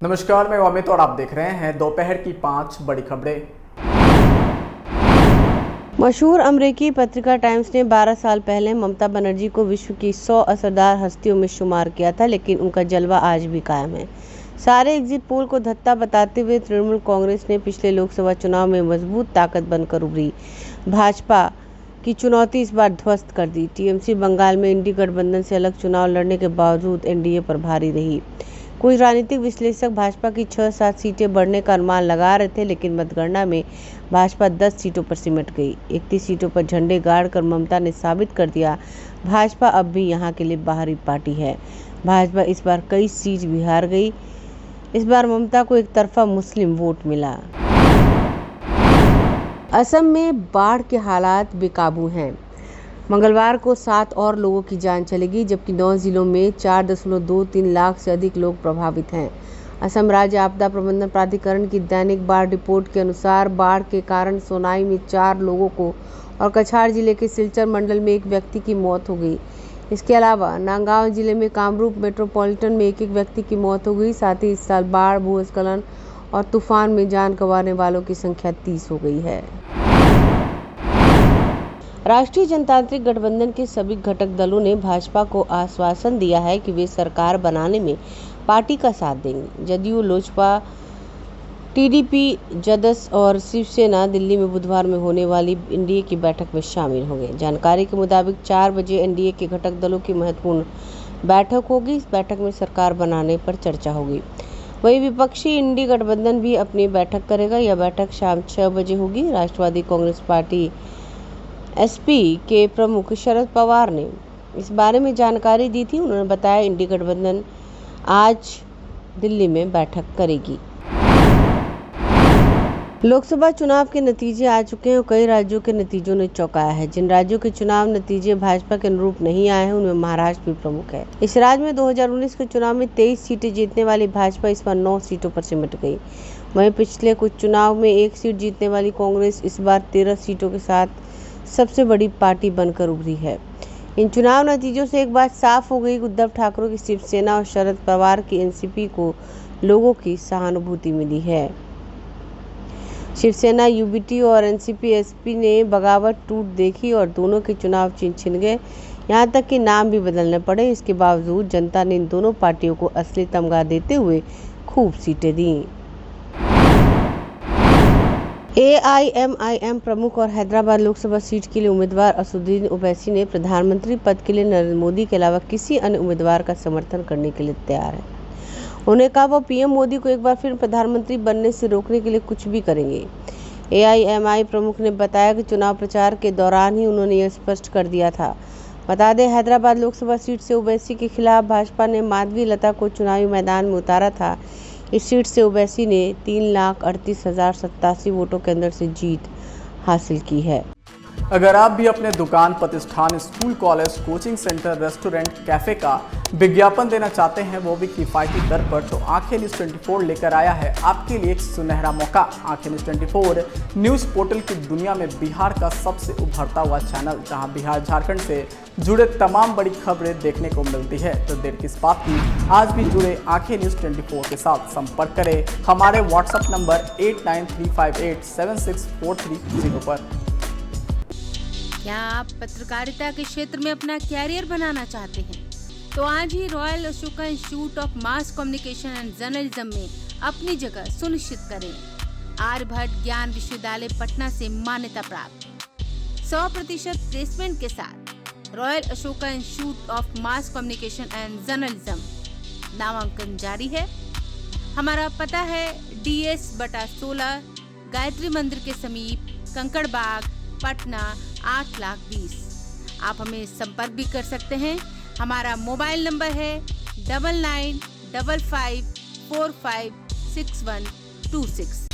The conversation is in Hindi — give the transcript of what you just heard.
नमस्कार, मैं अमित और आप देख रहे हैं दोपहर की 5 बड़ी खबरें। मशहूर अमेरिकी पत्रिका टाइम्स ने 12 साल पहले ममता बनर्जी को विश्व की 100 असरदार हस्तियों में शुमार किया था, लेकिन उनका जलवा आज भी कायम है। सारे एग्जिट पोल को धत्ता बताते हुए तृणमूल कांग्रेस ने पिछले लोकसभा चुनाव में मजबूत ताकत बनकर उभरी। भाजपा की चुनौती इस बार ध्वस्त कर दी। टीएमसी बंगाल में इंडी गठबंधन से अलग चुनाव लड़ने के बावजूद एनडीए पर भारी रही। कुछ राजनीतिक विश्लेषक भाजपा की 6-7 सीटें बढ़ने का अनुमान लगा रहे थे, लेकिन मतगणना में भाजपा 10 सीटों पर सिमट गई। 31 सीटों पर झंडे गाड़कर ममता ने साबित कर दिया, भाजपा अब भी यहां के लिए बाहरी पार्टी है। भाजपा इस बार कई सीट भी हार गई। इस बार ममता को एक तरफा मुस्लिम वोट मिला। असम में बाढ़ के हालात बेकाबू हैं। मंगलवार को 7 और लोगों की जान चलेगी, जबकि 9 जिलों में 4.23 लाख से अधिक लोग प्रभावित हैं। असम राज्य आपदा प्रबंधन प्राधिकरण की दैनिक बाढ़ रिपोर्ट के अनुसार बाढ़ के कारण सोनाई में 4 लोगों को और कछार जिले के सिलचर मंडल में 1 व्यक्ति की मौत हो गई। इसके अलावा नागांव जिले में कामरूप मेट्रोपॉलिटन में 1 व्यक्ति की मौत हो गई। साथ ही इस साल बाढ़, भूस्खलन और तूफान में जान गंवाने वालों की संख्या 30 हो गई है। राष्ट्रीय जनतांत्रिक गठबंधन के सभी घटक दलों ने भाजपा को आश्वासन दिया है कि वे सरकार बनाने में पार्टी का साथ देंगे। जदयू, लोजपा, टीडीपी, जदयू और शिवसेना दिल्ली में बुधवार में होने वाली एनडीए की बैठक में शामिल होंगे। जानकारी के मुताबिक 4 बजे एनडीए के घटक दलों की महत्वपूर्ण बैठक होगी। इस बैठक में सरकार बनाने पर चर्चा होगी। वहीं विपक्षी इंडी गठबंधन भी अपनी बैठक करेगा। यह बैठक शाम 6 बजे होगी। राष्ट्रवादी कांग्रेस पार्टी एसपी के प्रमुख शरद पवार ने इस बारे में जानकारी दी थी। उन्होंने बताया, इंडी गठबंधन आज दिल्ली में बैठक करेगी। लोकसभा चुनाव के नतीजे आ चुके हैं और कई राज्यों के नतीजों ने चौंकाया है। जिन राज्यों के चुनाव नतीजे भाजपा के अनुरूप नहीं आए हैं, उनमें महाराष्ट्र भी प्रमुख है। इस राज्य में 2019 के चुनाव में 23 सीटें जीतने वाली भाजपा इस बार 9 सीटों पर सिमट गई। वहीं पिछले कुछ चुनाव में 1 सीट जीतने वाली कांग्रेस इस बार 13 सीटों के साथ सबसे बड़ी पार्टी बनकर उभरी है। इन चुनाव नतीजों से एक बात साफ हो गई कि उद्धव ठाकरे की शिवसेना और शरद पवार की एनसीपी को लोगों की सहानुभूति मिली है। शिवसेना यूबीटी और एनसीपी एसपी ने बगावत टूट देखी और दोनों के चुनाव छिन गए। यहां तक कि नाम भी बदलने पड़े। इसके बावजूद जनता ने इन दोनों पार्टियों को असली तमगा देते हुए खूब सीटें दी। एआईएमआईएम प्रमुख और हैदराबाद लोकसभा सीट के लिए उम्मीदवार असदुद्दीन ओवैसी ने प्रधानमंत्री पद के लिए नरेंद्र मोदी के अलावा किसी अन्य उम्मीदवार का समर्थन करने के लिए तैयार है। उन्होंने कहा, वो पीएम मोदी को एक बार फिर प्रधानमंत्री बनने से रोकने के लिए कुछ भी करेंगे। एआईएमआई प्रमुख ने बताया कि चुनाव प्रचार के दौरान ही उन्होंने यह स्पष्ट कर दिया था। बता दें, हैदराबाद लोकसभा सीट से ओवैसी के खिलाफ भाजपा ने माधवी लता को चुनावी मैदान में उतारा था। इस सीट से ओवैसी ने 3,38,087 वोटों के अंदर से जीत हासिल की है। अगर आप भी अपने दुकान, प्रतिष्ठान, school, college, coaching centre, restaurant, cafe का विज्ञापन देना चाहते हैं, वो भी किफायती दर पर, तो आंखें न्यूज़ 24 लेकर आया है आपके लिए एक सुनहरा मौका। आंखें न्यूज़ 24 न्यूज़ पोर्टल की दुनिया में बिहार का सबसे उभरता हुआ चैनल, जहां बिहार झारखंड से जुड़े तमाम बड़ी खबरें देखने को मिलती है। तो देर किस बात की, आज भी जुड़े आंखें न्यूज़ 24 के साथ। संपर्क करें हमारे व्हाट्सएप नंबर 8935876430 पर। क्या आप पत्रकारिता के क्षेत्र में अपना कैरियर बनाना चाहते हैं? तो आज ही royal Ashoka institute of mass communication and journalism में अपनी जगह सुनिश्चित करें। आर्यभट्ट ज्ञान विश्वविद्यालय पटना से मान्यता प्राप्त 100% प्लेसमेंट के साथ royal Ashoka institute of mass communication and journalism नामांकन जारी है। हमारा पता है DS/16 गायत्री मंदिर के समीप, कंकड़ बाग, पटना 8,20,000। आप हमें संपर्क भी कर सकते हैं। हमारा मोबाइल नंबर है 9955456126।